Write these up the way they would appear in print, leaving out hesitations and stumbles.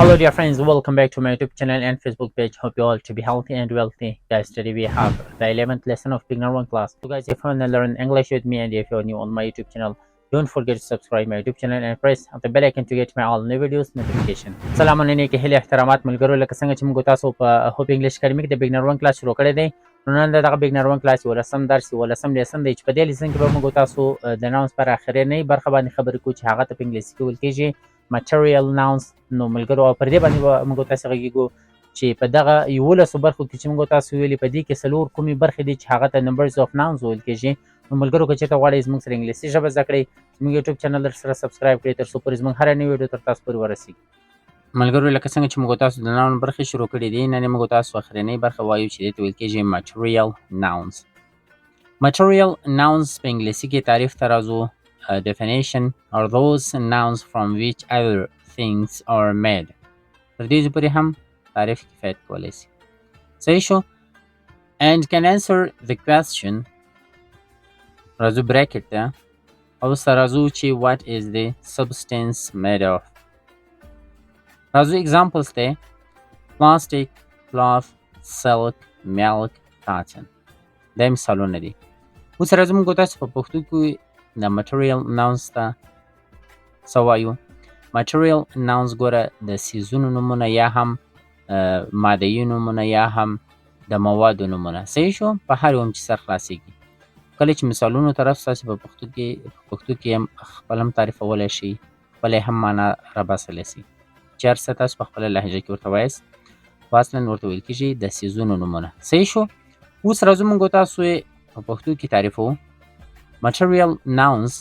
Hello dear friends, welcome back to my YouTube channel and Facebook page. Hope you all to be healthy and wealthy. Guys, today we have the 11th lesson of Beginner 1 class. So guys, if you want to learn English with me and if you're new on my YouTube channel, don't forget to subscribe my YouTube channel and press the bell icon to get my all new videos notification. سلام علیکم هلي احترامات ملګرو لکه څنګه چې موږ تاسو په هوپ انګلیش اکیډمي کې د Beginner 1 class شروع کړی دی. نو نن دغه Beginner 1 class ولسم درس ولسم لیسن دی چې په دې لیسن کې به موږ تاسو د ناونز پر اخرنۍ برخه باندې خبرې کوو چې هغه ته په انګلیسي کې ویل کېږي material nouns. نو ملګرو او پر دې باندې موږ تاسو غږیږو چې په دغه 11 برخو کې چې موږ تاسو ویلي په دې کې څلور کومې برخې دي چې هغه ته numbers of nouns ویل کېږي. نو ملګرو که چېرته غواړئ زموږ سره انګلیسي ژبه زده کړئ زموږ یوټیوب چینل سره سبسکرایب کړئ تر څو پورې زموږ هره نوې ویډیو تر تاسو پورې ورسیږي. ملګرو لکه څنګه چې موږ تاسو د noun برخې شروع کړې دي نن موږ تاسو اخرنۍ برخه وایو چې دې ته ویل کېږي material nouns. Material nouns په انګلیسي کې تعریف ته راځو. Definition are those nouns from which other things are made. تر دې پورې هم تعریف کفایت کولی شي. صحیح شو. And can answer the question. راځو bracket ته او سره راځو چې what is the substance made of. راځو examples ته plastic, cloth, silk, milk, cotton. دا مثالونه دي. اوس راځو موږ تاسو په پښتو کې د material nouns ته څه وایو. material nouns ګوره د څیزونو نومونه یا هم مادهیي نومونه یا هم د موادو نومونه. صحیح شو. په هر یو چې سر خلاصېږي. کله چې مثالونو طرف تاسو په پښتو کې هم خپل هم تعریفولی شي خپله هم معنا راباسلی شي چې هر څه تاسو په خپله لهجه کې ورته وایاست خو اصلا ورته ویل کېږي د څیزونو نومونه. صحیح شو. اوس راځو موږ تاسو یې په پښتو کې تعریفوو. material nouns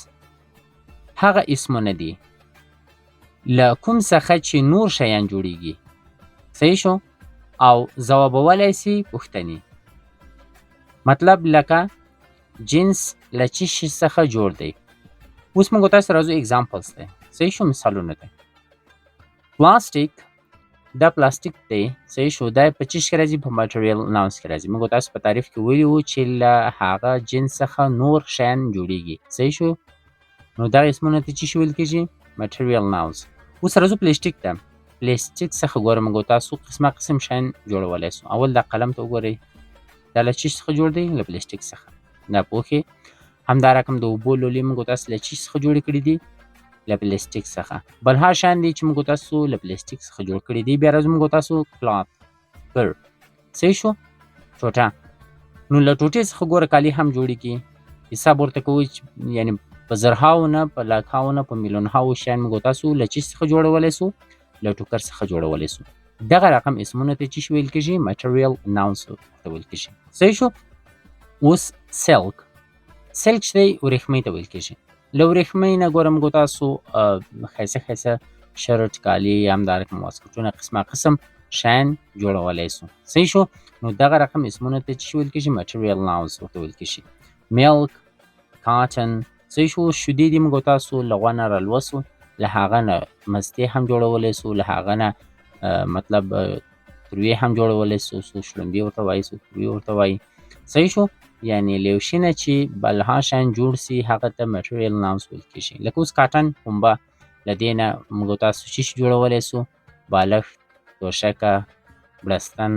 هغه اسمونه دي له کوم څخه چې نور شیان جوړیږي. صحیح شو. او ځوابولی سي پوښتنې. مطلب لکه جنس له څه شي څخه جوړ دی. اوس موږ تاسو راځو اگزامپلز ته. صحیح شو. مثالونه ته پلاستیک دا پلاستیک دی. صحیح شو. دا په څه شي کې راځي په material nouns کې راځي. موږ تاسو په تعریف کې ویلي وو چې له هغه جنس څخه نور شیان جوړیږي. صحیح شو. نو دغه اسمونه ته څه شي ویل کېږي material nouns. اوس راځو پلاستیک ته. پلاستیک څخه ګوره موږ تاسو قسمه قسم شیان جوړولی سو. اول دا قلم ته وګورئ دا له څه څخه جوړ دی له پلاستیک څخه. دا پوښې همدا رقم د اوبو لولې موږ تاسو له څه څخه جوړې کړي دي له پلاستیک څخه. بل هر شیان دي چې موږ تاسو له پلاستیک څخه جوړ کړي دي. بیا راځو موږ تاسو کلات پر. صحیح شو. ټوټه. نو له ټوټې څخه ګوره کالي هم جوړېږي. حساب ورته کوئ یعنې په زرهاو نه په لاکهاو نه په میلیونهاو شیان موږ تاسو له څه څخه جوړولی سو له ټوکر څخه جوړولی سو. دغه رقم اسمونه ته څه ویل کېږي material nouns ته ویل کېږي. صحیح شو. اوس silk. silk چې دی وریښمۍ ته ویل کېږي. له وریښمۍ نه ګوره موږ تاسو ښایسته ښایسته شرټ کالي همدارقم واسکټونه قسمه قسم شیان جوړولی سو. صحیح شو. نو دغه رقم اسمونه ته څه ویل کېږي material nouns ورته ویل کېږي. milk, cotton. صحیح شو. شیدې دي موږ تاسو له غوا نه رالوسو له هغه نه مستې هم جوړولی سو له هغه نه مطلب ترویې هم جوړولی سو. شړومبې ورته وایي ترویې ورته وایي. صحیح شو. یعنې له یو شي نه چې بلها شیان جوړ سي هغه ته material nouns ویل کېږي. لکه اوس کاټن پنبه له دې نه موږ تاسو څه شي جوړولی سو بالښت توشکه بړستن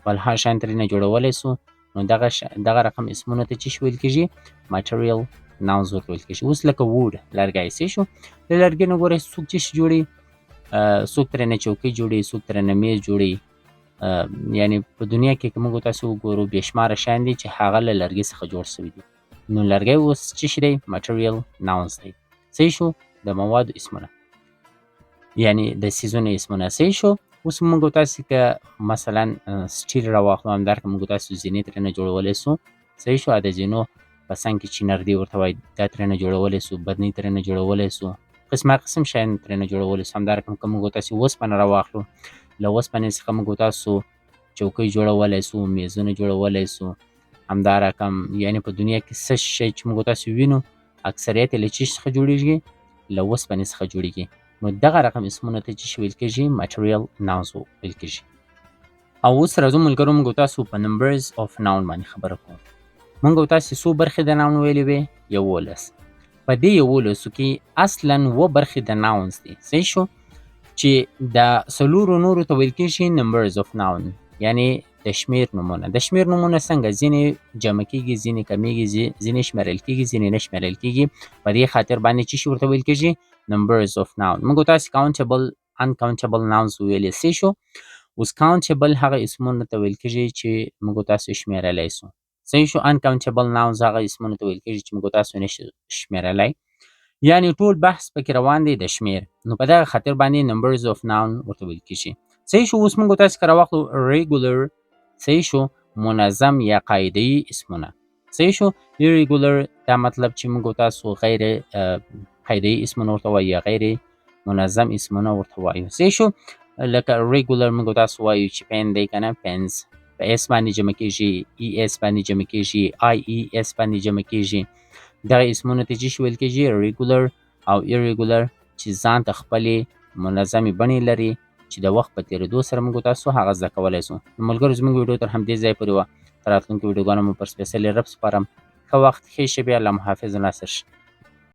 بلها شیان ترېنه جوړولی سو. نو دغه رقم اسمونه ته څه ویل کېږي material nouns ورته ویل کېږي. اوس لکه ووډ لرګی. صحیح شو. له لرګي نه ګورئ څوک څه شي جوړوي څوک ترېنه چوکۍ جوړوي څوک ترېنه میز جوړوي. یعنې په دنیا کې که موږ تاسو وګورو بې شماره شیان دي چې هغه له لرګي څخه جوړ سوي دي. نو لرګی اوس څه شي دی material nouns دی. صحیح شو. د موادو اسمونه یعنې د څیزونو اسمونه. صحیح شو. اوس موږ تاسو که مثلا سټیل راواخلو همدارقم موږ تاسو زینې ترېنه جوړولی سو. صحیح شو. د زینو په څنګ کې چې نردې ورته وایي دا ترېنه جوړولی سو. بدنۍ ترېنه جوړولی سو. قسمه قسم شیان ترېنه جوړولی سو. همدارقم که موږ تاسو اوسپنه راواخلو له اوسپنې څخه موږ تاسو چوکۍ جوړولی سو میزونه جوړولی سو. همدارقم یعنې په دنیا کې څه شی چې موږ تاسو وینو اکثریت یې له څه څخه جوړېږي له اوسپنې څخه جوړېږي. نو دغه رقم اسمونه ته څه ویل کېږي material nouns ویل کېږي. او اوس راځو ملګرو موږ تاسو په numbers of noun باندې خبره کوو. موږ تاسو څو برخې د noun ویلې وې 11. په دې 11 کې اصلا 2 برخې د nouns دي. صحیح شو. چې د څلورو نورو ته ویل کېږي numbers of noun، یعنی د شمېر نومونه. د شمېر نومونه څنګه ځینې جمع کېږي، ځینې کمیږي، ځینې شمېرل کېږي، ځینې نه شمېرل کېږي. په دې خاطر باندې څه شي ورته ویل کېږي؟ numbers of noun. موږ تاسې countable uncountable nouns ویلې څه شو. اوس countable هغه اسمونو ته ویل کېږي چې موږ تاسو شمېرلی سو. صحیح شو. uncountable nouns هغه اسمونو ته ویل کېږي چې موږ تاسو نشو شمېرلی. یعنی ټول بحث پکې روان دی د شمېر. نو په دغه خاطر باندې numbers of noun ورته ویل کېږي. صحیح شو. اوس موږ تاسې که راواخلو regular، صحیح شو، منظم یا قاعده‌ایي اسمونه. صحیح شو. irregular دا مطلب چې موږ تاسو غیر قاعده‌ایي اسمونه ورته وایو یا غیر منظم اسمونه ورته وایو. صحیح شو. لکه regular موږ تاسو وایو چې پین دی که نه، پنز په اس باندې جمع کېږي، ای اس باندې جمع کېږي، آی ای اس باندې جمع کېږي. دغه اسمونو ته چې ویل کېږي regular او irregular، چې ځان ته خپلې منظمې بڼې لري چې د وخت په تېرېدو سره موږ تاسو هغه زده کولی سو. نو ملګرو زموږ ویډیو تر همدې ځایه پورې وه. تر راتلونکو ویډیوګانو مو پر سپیڅلي رب سپارم. ښه وخت، ښې شېبې. الله محافظ. ناصر.